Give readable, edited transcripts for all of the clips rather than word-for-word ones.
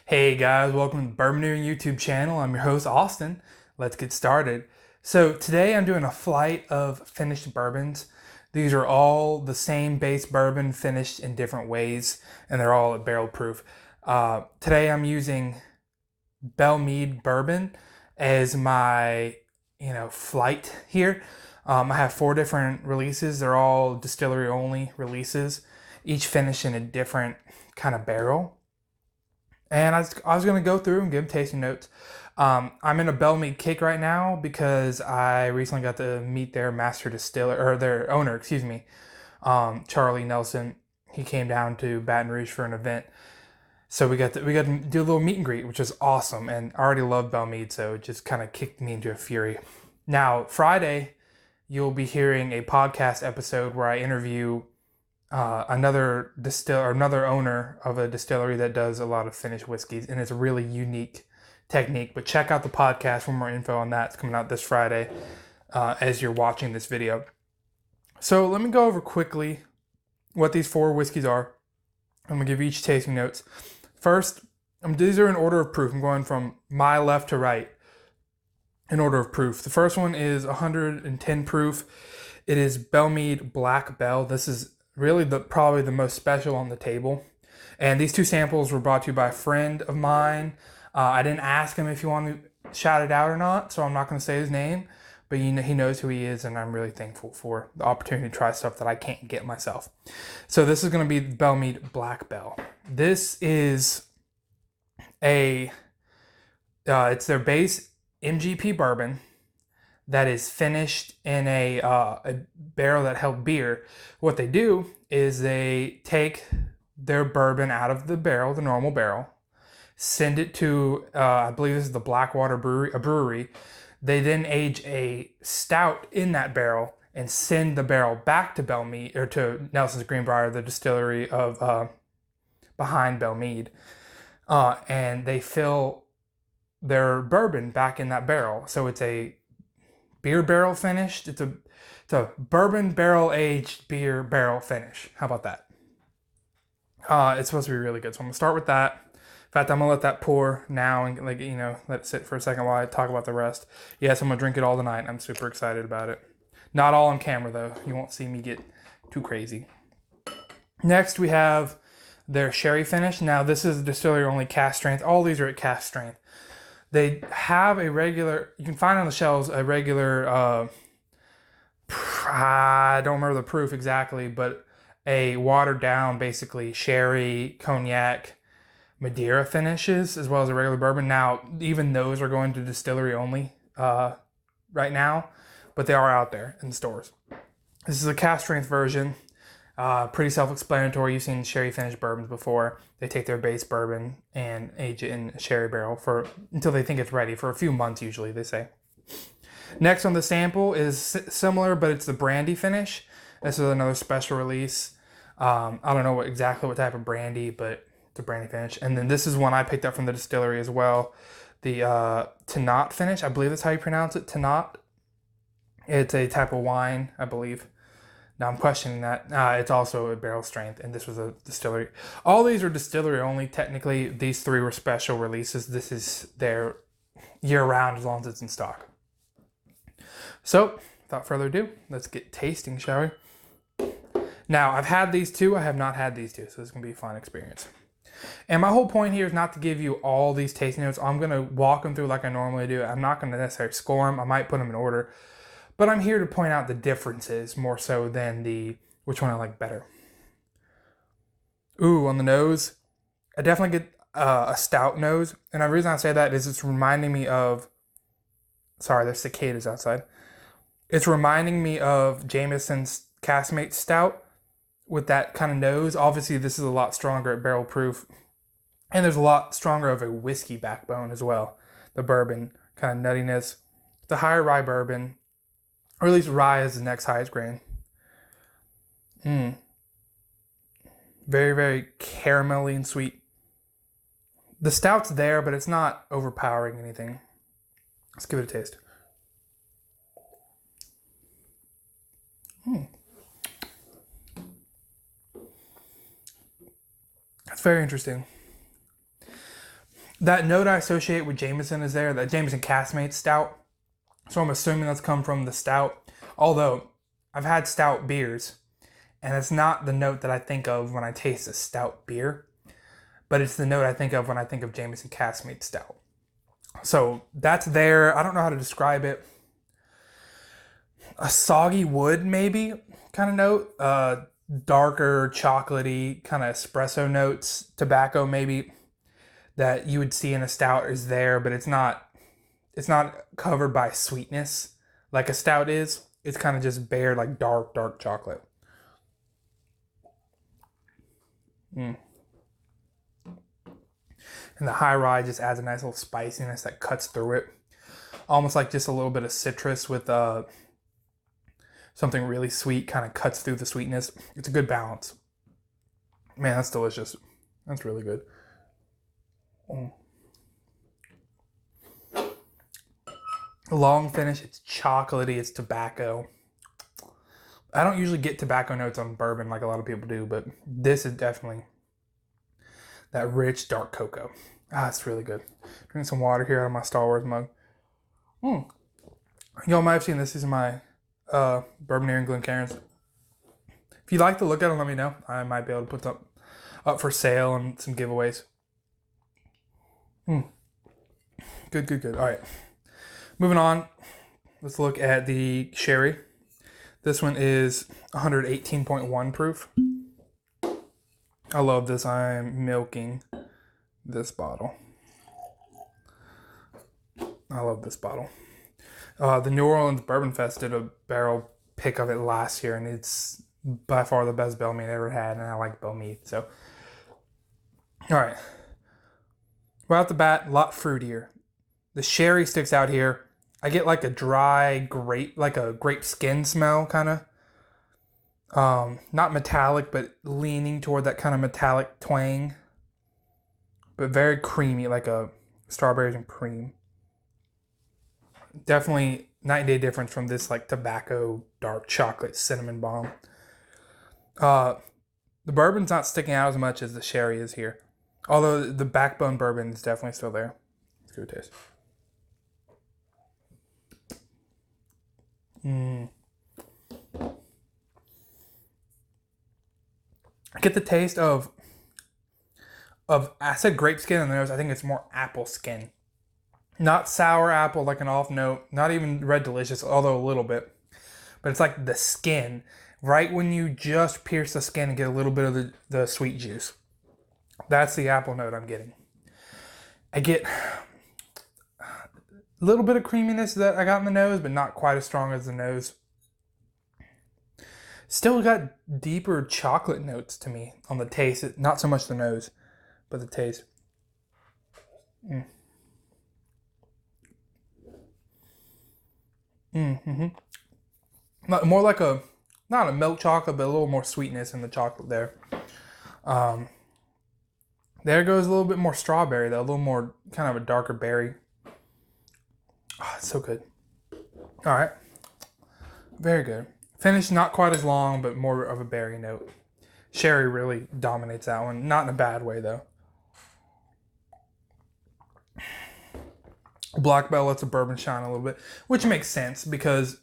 Hey guys, welcome to the Bourboneering YouTube channel. I'm your host Austin. Let's get started. So today I'm doing a flight of finished bourbons. These are all the same base bourbon finished in different ways, and they're all barrel proof. Today I'm using Belle Meade bourbon as my flight here. I have 4 different releases. They're all distillery only releases, each finished in a different kind of barrel. And I was going to go through and give them tasting notes. I'm in a Belle Meade kick right now because I recently got to meet their master distiller, or their owner, excuse me, Charlie Nelson. He came down to Baton Rouge for an event. So we got to do a little meet and greet, which was awesome. And I already love Belle Meade, so it just kind of kicked me into a fury. Now, Friday, you'll be hearing a podcast episode where I interview another owner of a distillery that does a lot of finished whiskeys, and it's a really unique technique. But check out the podcast for more info on that. It's coming out this Friday as you're watching this video. So let me go over quickly what these 4 whiskeys are. I'm gonna give you each tasting notes. First, these are in order of proof. I'm going from my left to right in order of proof. The first one is 110 proof. It is Belle Meade Black Bell. This is really probably the most special on the table. And these 2 samples were brought to you by a friend of mine. I didn't ask him if he wanted to shout it out or not, so I'm not going to say his name, but he knows who he is, and I'm really thankful for the opportunity to try stuff that I can't get myself. So this is going to be Belle Meade Black Bell. This is it's their base MGP bourbon that is finished in a barrel that held beer. What they do is they take their bourbon out of the barrel, the normal barrel, send it to, I believe this is the Blackwater brewery. They then age a stout in that barrel and send the barrel back to Belle Meade, or to Nelson's Greenbrier, the distillery of behind Belle Meade. And they fill their bourbon back in that barrel. So it's a beer barrel finished. It's a bourbon barrel aged beer barrel finish. How about that? It's supposed to be really good. So I'm gonna start with that. In fact, I'm gonna let that pour now and let it sit for a second while I talk about the rest. Yes, I'm gonna drink it all tonight. I'm super excited about it. Not all on camera though. You won't see me get too crazy. Next, we have their sherry finish. Now this is distillery only cask strength. All these are at cask strength. They have a regular, you can find on the shelves a regular, I don't remember the proof exactly, but a watered down, basically, sherry, cognac, Madeira finishes, as well as a regular bourbon. Now, even those are going to distillery only right now, but they are out there in the stores. This is a cask strength version. Pretty self-explanatory. You've seen sherry finished bourbons before. They take their base bourbon and age it in a sherry barrel until they think it's ready, for a few months usually, they say. Next on the sample is similar, but it's the brandy finish. This is another special release. I don't know exactly what type of brandy, but it's a brandy finish. And then this is one I picked up from the distillery as well. The Tannat finish. I believe that's how you pronounce it, Tannat. It's a type of wine, I believe. Now I'm questioning that. It's also a barrel strength, and this was a distillery. All these are distillery only. Technically, these 3 were special releases. This is their year-round as long as it's in stock. So, without further ado, let's get tasting, shall we? Now, I've had these 2. I have not had these 2, so this is going to be a fun experience. And my whole point here is not to give you all these tasting notes. I'm going to walk them through like I normally do. I'm not going to necessarily score them. I might put them in order. But I'm here to point out the differences more so than which one I like better. Ooh, on the nose, I definitely get a stout nose. And the reason I say that is it's reminding me of, sorry, there's cicadas outside. It's reminding me of Jameson's Caskmate Stout with that kind of nose. Obviously, this is a lot stronger at barrel proof. And there's a lot stronger of a whiskey backbone as well. The bourbon kind of nuttiness. The higher rye bourbon, or at least rye is the next highest grain. Very, very caramelly and sweet. The stout's there, but it's not overpowering anything. Let's give it a taste. That's very interesting. That note I associate with Jameson is there, that Jameson Caskmate Stout. So I'm assuming that's come from the stout. Although, I've had stout beers, and it's not the note that I think of when I taste a stout beer, but it's the note I think of when I think of Jameson Caskmate Stout. So that's there. I don't know how to describe it. A soggy wood, maybe, kind of note. Darker, chocolatey, kind of espresso notes. Tobacco, maybe, that you would see in a stout is there, but it's not covered by sweetness like a stout is. It's kind of just bare, like dark chocolate. And the high rye just adds a nice little spiciness that cuts through it. Almost like just a little bit of citrus with something really sweet, kind of cuts through the sweetness. It's a good balance. Man, that's delicious. That's really good. Long finish, it's chocolatey, it's tobacco. I don't usually get tobacco notes on bourbon like a lot of people do, but this is definitely that rich, dark cocoa. It's really good. Drinking some water here out of my Star Wars mug. Y'all might have seen this. These are my Bourboneering Glencairns. If you'd like to look at them, let me know. I might be able to put them up for sale and some giveaways. Good. All right. Moving on. Let's look at the sherry. This one is 118.1 proof. I love this. I'm milking this bottle. I love this bottle. The New Orleans Bourbon Fest did a barrel pick of it last year, and it's by far the best Belle Meade I ever had, and I like Belle Meade. So, all right. Right off the bat, a lot fruitier. The sherry sticks out here. I get like a dry grape, like a grape skin smell, kind of. Not metallic, but leaning toward that kind of metallic twang. But very creamy, like a strawberries and cream. Definitely night and day difference from this like tobacco, dark chocolate, cinnamon bomb. The bourbon's not sticking out as much as the sherry is here. Although the backbone bourbon is definitely still there. Let's give it a taste. I get the taste of I said grape skin in the nose. I think it's more apple skin. Not sour apple like an off note. Not even red delicious, although a little bit. But it's like the skin. Right when you just pierce the skin and get a little bit of the sweet juice. That's the apple note I'm getting. I get a little bit of creaminess that I got in the nose, but not quite as strong as the nose. Still got deeper chocolate notes to me on the taste. Not so much the nose, but the taste. More like not a milk chocolate, but a little more sweetness in the chocolate there. There goes a little bit more strawberry, though. A little more kind of a darker berry. It's so good. All right. Very good. Finish not quite as long, but more of a berry note. Sherry really dominates that one. Not in a bad way, though. Black Bell lets a bourbon shine a little bit, which makes sense because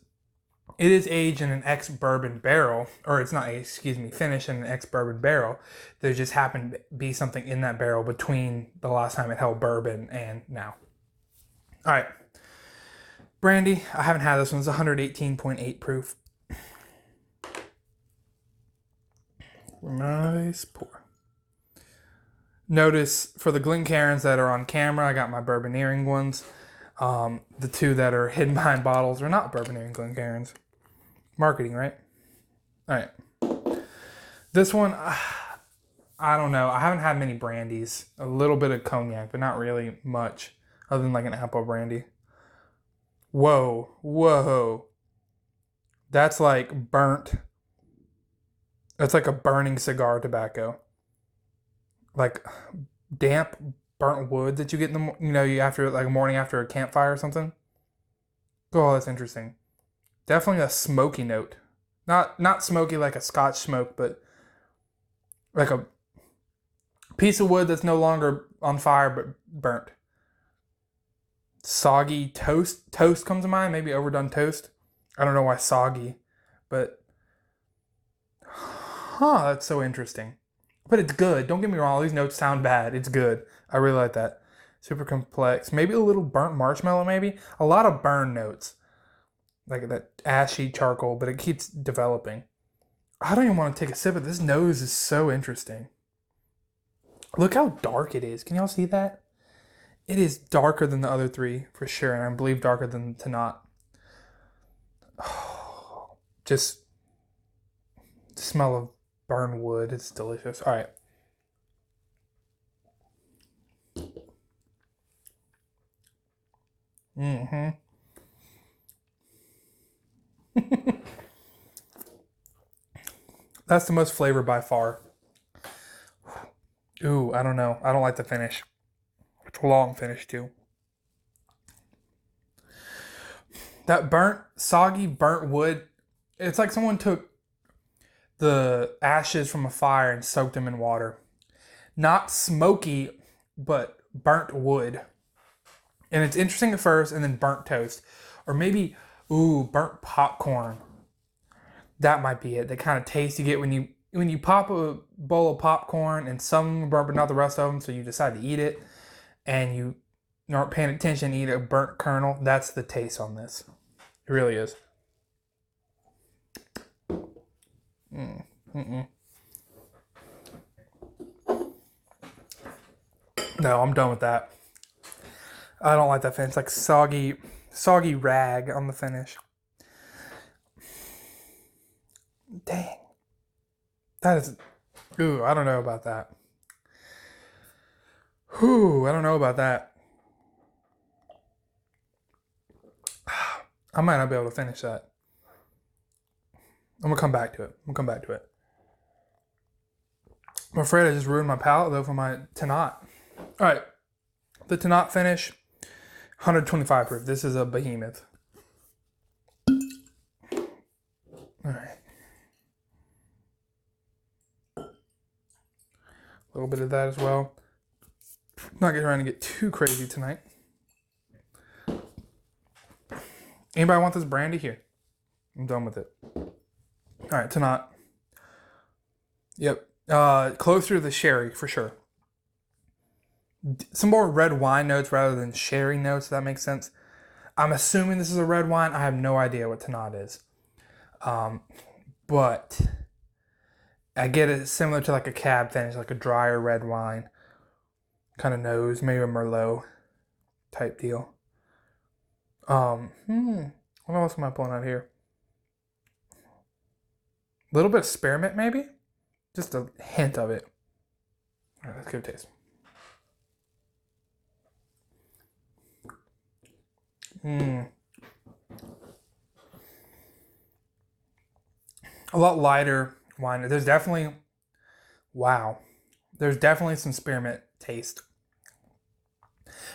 it is aged in an ex-bourbon barrel, or it's not aged, finished in an ex-bourbon barrel. There just happened to be something in that barrel between the last time it held bourbon and now. All right. Brandy, I haven't had this one. It's 118.8 proof. Nice pour. Notice for the Glencairns that are on camera, I got my Bourboneering ones. The two that are hidden behind bottles are not Bourboneering Glencairns. Marketing, right? All right. This one, I don't know. I haven't had many brandies. A little bit of cognac, but not really much other than like an apple brandy. Whoa. That's like burnt. That's like a burning cigar tobacco. Like damp, burnt wood that you get in the, you after like a morning after a campfire or something. Oh, that's interesting. Definitely a smoky note. Not smoky like a Scotch smoke, but like a piece of wood that's no longer on fire but burnt. Soggy toast. Toast comes to mind. Maybe overdone toast. I don't know why soggy, but that's so interesting. But it's good. Don't get me wrong. These notes sound bad. It's good. I really like that. Super complex. Maybe a little burnt marshmallow. Maybe a lot of burn notes, like that ashy charcoal. But it keeps developing. I don't even want to take a sip of this. Nose is so interesting. Look how dark it is. Can y'all see that? It is darker than the other three for sure, and I believe darker than Tanat. Oh, just the smell of burned wood. It's delicious. All right. Mm-hmm. That's the most flavor by far. Ooh, I don't know. I don't like the finish. It's a long finish too. That soggy burnt wood. It's like someone took the ashes from a fire and soaked them in water. Not smoky, but burnt wood. And it's interesting at first, and then burnt toast. Or maybe, burnt popcorn. That might be it. The kind of taste you get when you pop a bowl of popcorn and some burnt, but not the rest of them, so you decide to eat it, and you aren't paying attention, eat a burnt kernel. That's the taste on this. It really is. No, I'm done with that. I don't like that finish. It's like soggy rag on the finish. Dang. That is... Ooh, I don't know about that. I don't know about that. I might not be able to finish that. I'm going to come back to it. I'm afraid I just ruined my palate, though, for my Tanat. All right. The Tanat finish, 125 proof. This is a behemoth. All right. A little bit of that as well. Not trying to get too crazy tonight. Anybody want this brandy here? I'm done with it. All right, Tanat. Yep. Closer to the sherry for sure. Some more red wine notes rather than sherry notes, if that makes sense. I'm assuming this is a red wine. I have no idea what Tanat is. But I get it similar to like a cab finish, like a drier red wine kind of nose, maybe a Merlot type deal. What else am I pulling out here? A little bit of spearmint, maybe? Just a hint of it. All right, let's give it a taste. A lot lighter wine. There's definitely some spearmint taste.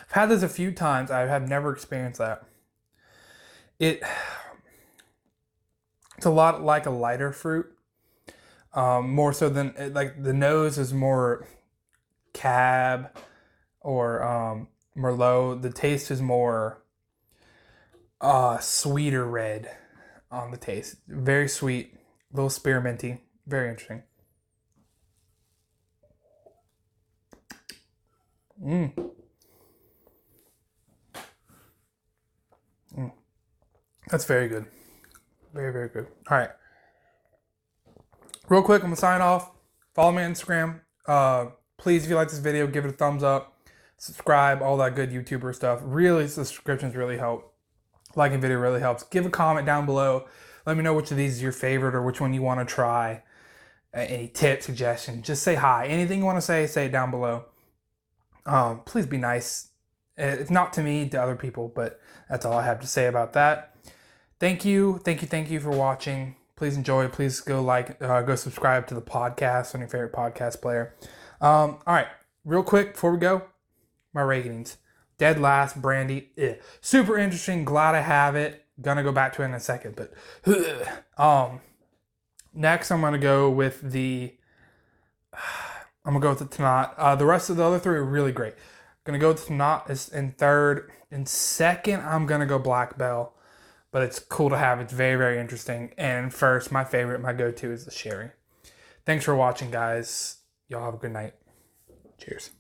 I've had this a few times. I have never experienced that. It's a lot like a lighter fruit. More so than, like, the nose is more cab or Merlot. The taste is more sweeter red on the taste. Very sweet, a little spearminty. Very interesting. That's very good. Very, very good. All right. Real quick, I'm going to sign off. Follow me on Instagram. Please, if you like this video, give it a thumbs up. Subscribe, all that good YouTuber stuff. Really, subscriptions really help. Liking video really helps. Give a comment down below. Let me know which of these is your favorite or which one you want to try. Any tips, suggestions, just say hi. Anything you want to say it down below. Please be nice. It's not to me, to other people, but that's all I have to say about that. Thank you for watching. Please enjoy. Please go subscribe to the podcast on your favorite podcast player. All right, real quick before we go, my ratings. Dead last, brandy. Super interesting. Glad I have it. Gonna go back to it in a second, but next I'm gonna go with the Tanat. The rest of the other three are really great. Gonna go with not is in third. In second, I'm gonna go Black Bell, but it's cool to have. It's very, very interesting. And first, my favorite, my go-to is the sherry. Thanks for watching, guys. Y'all have a good night. Cheers.